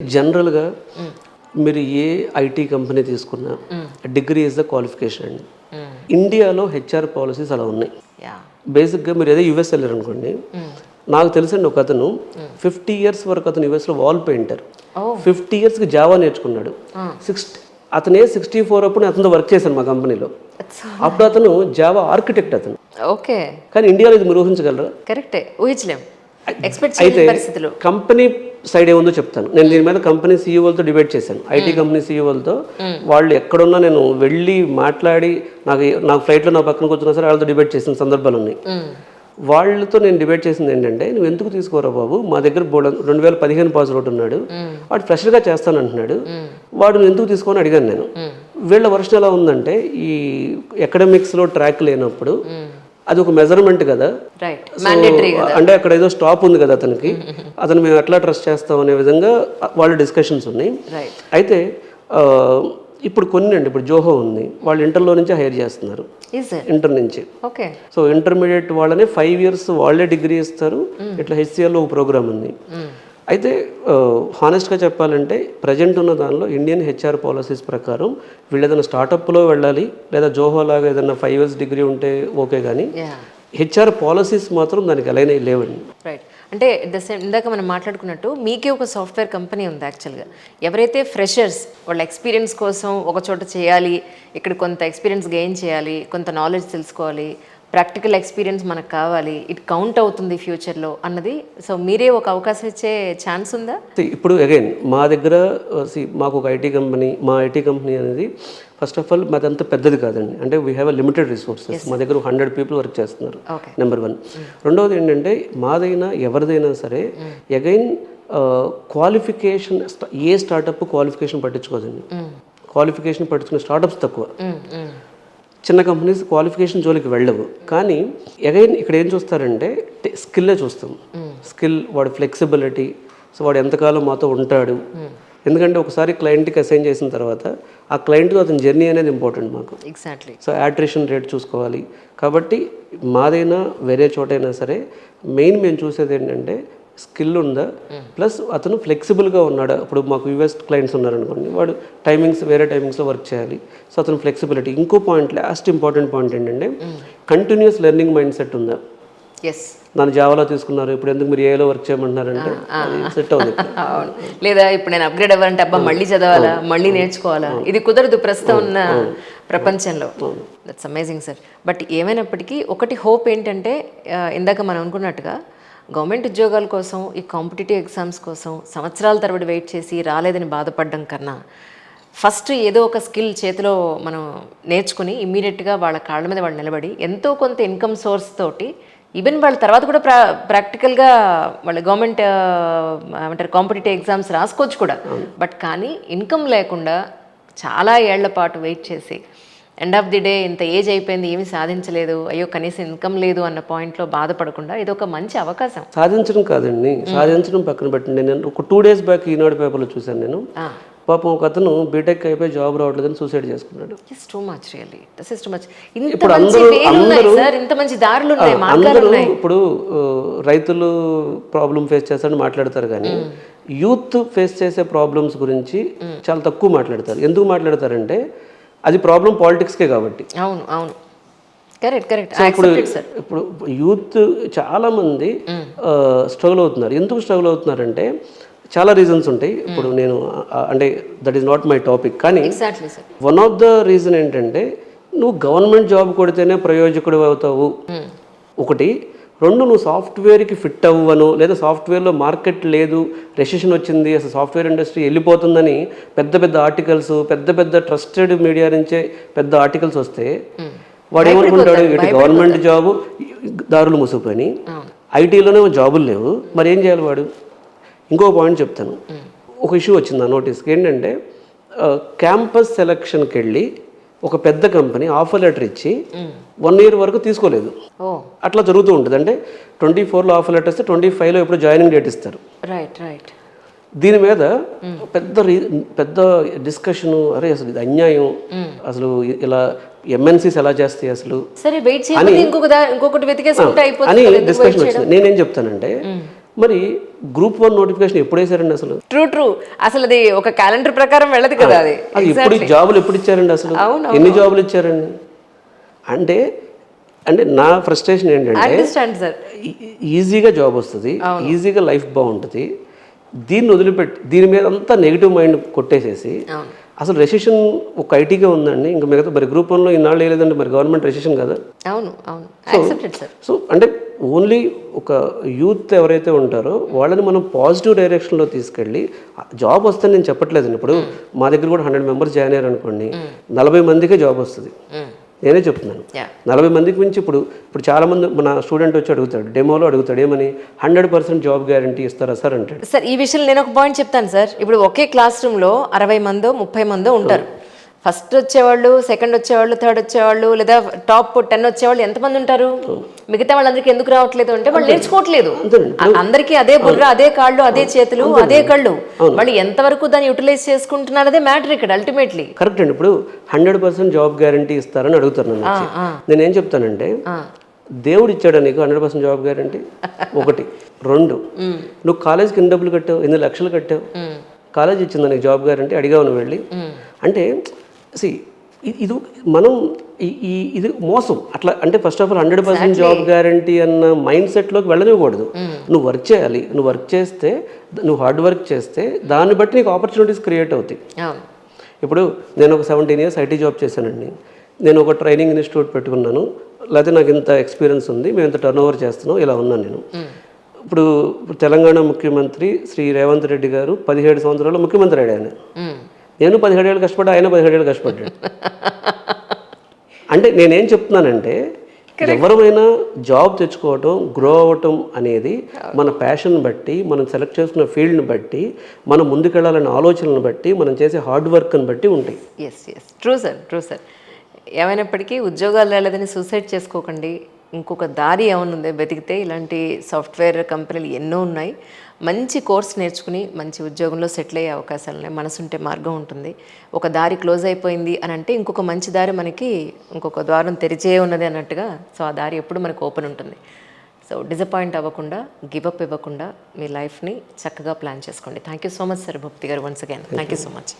జనరల్‌గా మీరు ఏ IT company తీసుకున్నా డిగ్రీ ఈజ్ ద క్వాలిఫికేషన్ అండి. ఇండియాలో హెచ్ఆర్ పాలసీస్ అలా ఉన్నాయి. బేసిక్‌గా మీరు ఏదో యూఎస్ వెళ్ళారనుకోండి, నాకు తెలుసండి ఒకతను 50 ఇయర్స్ వరకు అతను యూఎస్‌లో వాల్ పెయింటర్. 50 ఇయర్స్‌కి జావా నేర్చుకున్నాడు. అతనే 64 అప్పుడు నేను అతనితో వర్క్ చేశాను మా కంపెనీలో. అప్పుడు అతను జావా ఆర్కిటెక్ట్ అతను. ఓకే. కానీ ఇండియాలో ఇది మీరు ఊహించగలరా? కరెక్టే, ఊహించలేం. అయితే కంపెనీ సైడ్ ఏముందో చెప్తాను. నేను దీని మీద కంపెనీ సీఈఓలతో డిబేట్ చేశాను. ఐటీ కంపెనీ సీఈఓలతో వాళ్ళు ఎక్కడున్నా నేను వెళ్ళి మాట్లాడి నాకు ఫ్లైట్లో నా పక్కన కూర్చున్నా సరే వాళ్ళతో డిబేట్ చేసిన సందర్భాలు ఉన్నాయి. వాళ్ళతో నేను డిబేట్ చేసింది ఏంటంటే, నువ్వు ఎందుకు తీసుకోరా బాబు, మా దగ్గర 2015 పాస్ అవుట్ ఉన్నాడు, వాడు ఫ్రెషర్గా చేస్తానంటున్నాడు, వాడు నువ్వు ఎందుకు తీసుకోని అడిగాను నేను. వీళ్ళ వర్షన్ ఎలా ఉందంటే, ఈ అకాడమిక్స్లో ట్రాక్ లేనప్పుడు అది ఒక మెజర్మెంట్ కదా, అంటే అక్కడ ఏదో స్టాప్ ఉంది కదా అతనికి, అతను మేము ఎట్లా ట్రస్ట్ చేస్తాం అనే విధంగా వాళ్ళ డిస్కషన్స్ ఉన్నాయి. అయితే ఇప్పుడు కొన్ని అండి, ఇప్పుడు జోహో ఉంది, వాళ్ళు ఇంటర్లో నుంచి హైర్ చేస్తున్నారు, ఇంటర్ నుంచి. సో ఇంటర్మీడియట్ వాళ్ళనే 5 ఇయర్స్ వాళ్ళే డిగ్రీ ఇస్తారు. ఇట్లా హెచ్సిఎల్లో ఒక ప్రోగ్రామ్ ఉంది. అయితే హానెస్ట్గా చెప్పాలంటే ప్రజెంట్ ఉన్న దానిలో ఇండియన్ హెచ్ఆర్ పాలసీస్ ప్రకారం వీళ్ళు ఏదైనా స్టార్టప్లో వెళ్ళాలి, లేదా జోహో లాగా ఏదైనా 5 ఇయర్స్ డిగ్రీ ఉంటే ఓకే, కానీ హెచ్ఆర్ పాలసీస్ మాత్రం దానికి ఎలా లేవండి. రైట్. అంటే ఇందాక మనం మాట్లాడుకున్నట్టు మీకే ఒక సాఫ్ట్వేర్ కంపెనీ ఉంది యాక్చువల్గా. ఎవరైతే ఫ్రెషర్స్ వాళ్ళ ఎక్స్పీరియన్స్ కోసం ఒక చోట చేయాలి, ఇక్కడ కొంత ఎక్స్పీరియన్స్ గెయిన్ చేయాలి, కొంత నాలెడ్జ్ తెలుసుకోవాలి, ప్రాక్టికల్ ఎక్స్పీరియన్స్ మనకు కావాలి, ఇట్ కౌంట్ అవుతుంది ఫ్యూచర్లో అన్నది. సో మీరే ఒక అవకాశం ఇచ్చే ఛాన్స్ ఉందా? ఇప్పుడు అగైన్ మా దగ్గర మాకు ఒక ఐటీ కంపెనీ, మా ఐటీ కంపెనీ అనేది ఫస్ట్ ఆఫ్ ఆల్ మాదంతా పెద్దది కాదండి. అంటే వీ హ్యావ్ లిమిటెడ్ రిసోర్సెస్. మా దగ్గర 100 పీపుల్ వర్క్ చేస్తున్నారు, నెంబర్ 1. రెండవది ఏంటంటే, మాదైనా ఎవరిదైనా సరే అగైన్ క్వాలిఫికేషన్, ఏ స్టార్టప్ క్వాలిఫికేషన్ పట్టించుకోదండి. క్వాలిఫికేషన్ పట్టించుకునే స్టార్టప్స్ తక్కువ. చిన్న కంపెనీస్ క్వాలిఫికేషన్ జోలికి వెళ్ళవు. కానీ అగైన్ ఇక్కడ ఏం చూస్తారంటే స్కిల్లే చూస్తాం. స్కిల్, వాడి ఫ్లెక్సిబిలిటీ, సో వాడు ఎంతకాలం మాతో ఉంటాడు. ఎందుకంటే ఒకసారి క్లయింట్కి అసైన్ చేసిన తర్వాత ఆ క్లయింట్తో అతని జర్నీ అనేది ఇంపార్టెంట్ మాకు. ఎగ్జాక్ట్లీ. సో అట్రిషన్ రేట్ చూసుకోవాలి. కాబట్టి మాదైనా వేరే చోటైనా సరే మెయిన్ మేము చూసేది ఏంటంటే స్కిల్ ఉందా, ప్లస్ అతను ఫ్లెక్సిబుల్గా ఉన్నాడా. ఇప్పుడు మాకు యూఎస్ క్లయింట్స్ ఉన్నారనుకోండి, వాడు వేరే టైమింగ్స్లో వర్క్ చేయాలి. సో అతను ఫ్లెక్సిబిలిటీ. ఇంకో పాయింట్, లాస్ట్ ఇంపార్టెంట్ పాయింట్ ఏంటంటే కంటిన్యూస్ లెర్నింగ్ మైండ్ సెట్ ఉందా. నన్ను జావాలో తీసుకున్నారు, ఇప్పుడు ఎందుకు మీరు ఏలో వర్క్ చేయమంటున్నారంటే సెట్ అవుతుంది. లేదా ఇప్పుడు నేను అప్గ్రేడ్ అవ్వాలంటే అబ్బా మళ్ళీ చదవాలా, మళ్ళీ నేర్చుకోవాలా, ఇది కుదరదు ప్రస్తుతం ఉన్న ప్రపంచంలో. That's amazing sir. బట్ ఏమైనప్పటికీ ఒకటి హోప్ ఏంటంటే, ఇందాక మనం అనుకున్నట్టుగా గవర్నమెంట్ ఉద్యోగాల కోసం, ఈ కాంపిటేటివ్ ఎగ్జామ్స్ కోసం సంవత్సరాల తరబడి వెయిట్ చేసి రాలేదని బాధపడడం కన్నా, ఫస్ట్ ఏదో ఒక స్కిల్ చేతిలో మనం నేర్చుకుని ఇమ్మీడియట్గా వాళ్ళ కాళ్ళ మీద వాళ్ళు నిలబడి ఎంతో కొంత ఇన్కమ్ సోర్స్ తోటి, ఈవెన్ వాళ్ళ తర్వాత కూడా ప్రాక్టికల్గా వాళ్ళ గవర్నమెంట్ ఏమంటారు కాంపిటేటివ్ ఎగ్జామ్స్ రాసుకోవచ్చు కూడా. బట్ కానీ ఇన్కమ్ లేకుండా చాలా ఏళ్ల పాటు వెయిట్ చేసి ఎండ్ ఆఫ్ ది డే ఇంత ఏజ్ అయిపోయింది, ఏమీ సాధించలేదు, అయ్యో కనీసం ఇన్కమ్ లేదు అన్న పాయింట్లో బాధపడకుండా ఇది ఒక మంచి అవకాశం. సాధించడం కాదండి, సాధించడం పక్కన పెట్టండి. నేను ఒక 2 days బ్యాక్ ఈనాడు పేపర్లో చూశాను నేను. పాపం ఒక అతను బీటెక్ అయిపోయి జాబ్ రావట్లేదని సూసైడ్ చేసుకున్నాడు. ఇప్పుడు ఇప్పుడు రైతులు ప్రాబ్లం ఫేస్ చేస్తారని మాట్లాడతారు, కానీ యూత్ ఫేస్ చేసే ప్రాబ్లమ్స్ గురించి చాలా తక్కువ మాట్లాడతారు. ఎందుకు మాట్లాడతారంటే అది ప్రాబ్లం పాలిటిక్స్కే కాబట్టి. అవును అవును, కరెక్ట్ కరెక్ట్. ఇప్పుడు యూత్ చాలా మంది స్ట్రగుల్ అవుతున్నారు. ఎందుకు స్ట్రగుల్ అవుతున్నారంటే చాలా రీజన్స్ ఉంటాయి. ఇప్పుడు నేను అంటే that is not my topic, కానీ వన్ ఆఫ్ ద రీజన్ ఏంటంటే నువ్వు గవర్నమెంట్ జాబ్ కొడితేనే ప్రయోజకుడు అవుతావు ఒకటి. 2, నువ్వు సాఫ్ట్వేర్కి ఫిట్ అవ్వను, లేదా సాఫ్ట్వేర్లో మార్కెట్ లేదు, రెసిషన్ వచ్చింది, అసలు సాఫ్ట్వేర్ ఇండస్ట్రీ వెళ్ళిపోతుందని పెద్ద పెద్ద ఆర్టికల్స్, పెద్ద ట్రస్టెడ్ మీడియా నుంచే పెద్ద ఆర్టికల్స్ వస్తే వాడు ఏమనుకుంటాడు, ఇటు గవర్నమెంట్ జాబు దారులు మూసుకుపోయి ఐటీలోనే జాబులు లేవు, మరి ఏం చేయాలి వాడు. ఇంకో పాయింట్ చెప్తాను. ఒక ఇష్యూ వచ్చింది ఆ నోటీస్కి, ఏంటంటే క్యాంపస్ సెలక్షన్కి వెళ్ళి ఒక పెద్ద కంపెనీ ఆఫర్ లెటర్ ఇచ్చి 1 year వరకు తీసుకోలేదు. అట్లా జరుగుతూ ఉంటుంది. అంటే 24లో ఆఫర్ లెటర్ ఇస్తే 25లో ఎప్పుడు జాయినింగ్ డేట్ ఇస్తారు. దీని మీద పెద్ద డిస్కషను, అరే అసలు ఇది అన్యాయం, అసలు ఇలా ఎంఎన్సీస్ ఎలా చేస్తాయి అసలు అని డిస్కషన్ వచ్చింది. నేనేం చెప్తానంటే, మరి గ్రూప్ 1 నోటిఫికేషన్ ఎప్పుడు వేశారండి అసలు? ట్రూ అసలు అది ఒక క్యాలెండర్ ప్రకారం వెళ్ళదు కదా అది. అది ఎప్పుడు జాబులు ఎప్పుడు ఇచ్చారండి అసలు? ఎన్ని జాబులు ఇచ్చారండి? అంటే అంటే నా ఫ్రస్ట్రేషన్ ఏంటంటే అండర్స్టాండ్ సార్, ఈజీగా జాబ్ వస్తుంది, ఈజీగా లైఫ్ బాగుంటుంది, దీన్ని వదిలిపెట్టి దీని మీద అంతా నెగిటివ్ మైండ్ కొట్టేసేసి అసలు రెసిషన్ ఒక ఐటీగా ఉందండి, ఇంకా మిగతా మరి గ్రూప్ 1లో ఇన్నాళ్ళు వేయలేదండి, మరి గవర్నమెంట్ రెసిషన్ కదా. అవును యాక్సెప్టెడ్ సార్. సో అంటే ఓన్లీ ఒక యూత్ ఎవరైతే ఉంటారో వాళ్ళని మనం పాజిటివ్ డైరెక్షన్లో తీసుకెళ్ళి జాబ్ వస్తుందని నేను చెప్పట్లేదండి. ఇప్పుడు మా దగ్గర కూడా 100 మెంబర్స్ జాయిన్ అయ్యారు అనుకోండి, 40 మందికే జాబ్ వస్తుంది, నేనే చెప్తున్నాను. 40 మందికి మించి ఇప్పుడు చాలామంది మన స్టూడెంట్ వచ్చి అడుగుతాడు, డెమోలో అడుగుతాడు, ఏమని 100% జాబ్ గ్యారంటీ ఇస్తారా సార్ అంటాడు. సార్ ఈ విషయంలో నేను ఒక పాయింట్ చెప్తాను సార్. ఇప్పుడు ఒకే క్లాస్ రూమ్లో 60 మందో 30 మందో ఉంటారు. ఫస్ట్ వచ్చేవాళ్ళు, సెకండ్ వచ్చేవాళ్ళు, థర్డ్ వచ్చేవాళ్ళు, లేదా టాప్ 10 వచ్చేవాళ్ళు ఎంతమంది ఉంటారు? మిగతా వాళ్ళందరికీ ఎందుకు రావట్లేదు అంటే వాళ్ళు నేర్చుకోవట్లేదు. అందరికీ అదే బుర్ర, అదే కాళ్ళు, అదే చేతులు, అదే కళ్ళు, వాళ్ళు ఎంతవరకు దాన్ని యూటిలైజ్ చేసుకుంటున్నారు అదే మ్యాటర్ ఇక్కడ అల్టిమేట్లీ. కరెక్ట్ అండి. ఇప్పుడు 100% జాబ్ గ్యారంటీ ఇస్తారని అడుగుతారు నన్ను. నేనేం చెప్తానంటే, దేవుడు ఇచ్చాడు నీకు 100% జాబ్ గ్యారంటీ? 1. 2, నువ్వు కాలేజ్కి ఎన్ని డబ్బులు కట్టావు, ఎన్ని లక్షలు కట్టావు, కాలేజ్ ఇచ్చిందా నీకు జాబ్ గ్యారంటీ? అడిగావు నువ్వు వెళ్ళి? అంటే ఇది మనం ఇది మోసం అట్లా. అంటే first of all 100% job guarantee అన్న మైండ్ సెట్లోకి వెళ్ళనివ్వకూడదు. నువ్వు వర్క్ చేయాలి, నువ్వు వర్క్ చేస్తే, నువ్వు హార్డ్ వర్క్ చేస్తే దాన్ని బట్టి నీకు ఆపర్చునిటీస్ క్రియేట్ అవుతాయి. ఇప్పుడు నేను ఒక 17 years ఐటీ జాబ్ చేశానండి. నేను ఒక ట్రైనింగ్ ఇన్స్టిట్యూట్ పెట్టుకున్నాను, లేకపోతే నాకు ఇంత ఎక్స్పీరియన్స్ ఉంది, మేము ఇంత టర్న్ ఓవర్ చేస్తున్నాం, ఇలా ఉన్నాను నేను. ఇప్పుడు తెలంగాణ ముఖ్యమంత్రి శ్రీ రేవంత్ రెడ్డి గారు 17 సంవత్సరాలు ముఖ్యమంత్రి అయ్యాను. నేను 17 ఏళ్ళు కష్టపడ్డా, ఆయన 17 ఏళ్ళు కష్టపడ్డాడు. అంటే నేనేం చెప్తున్నానంటే, ఎవరైనా జాబ్ తెచ్చుకోవటం, గ్రో అవ్వటం అనేది మన ప్యాషన్ బట్టి, మనం సెలెక్ట్ చేసుకున్న ఫీల్డ్ని బట్టి, మనం ముందుకెళ్ళాలనే ఆలోచనలను బట్టి, మనం చేసే హార్డ్ వర్క్ని బట్టి ఉంటాయి. Yes true sir. ఏమైనప్పటికీ ఉద్యోగాలు లేదని సూసైడ్ చేసుకోకండి. ఇంకొక దారి ఏమనుందో వెతికితే ఇలాంటి సాఫ్ట్వేర్ కంపెనీలు ఎన్నో ఉన్నాయి. మంచి కోర్స్ నేర్చుకుని మంచి ఉద్యోగంలో సెటిల్ అయ్యే అవకాశాలు ఉన్నాయి. మనసుంటే మార్గం ఉంటుంది. ఒక దారి క్లోజ్ అయిపోయింది అని అంటే ఇంకొక మంచి దారి మనకి, ఇంకొక ద్వారం తెరిచే ఉన్నది అన్నట్టుగా. సో ఆ దారి ఎప్పుడు మనకు ఓపెన్ ఉంటుంది. సో డిసప్పాయింట్ అవ్వకుండా, గివప్ ఇవ్వకుండా మీ లైఫ్ని చక్కగా ప్లాన్ చేసుకోండి. Thank you so much sir భక్తి గారు, once again thank you so much.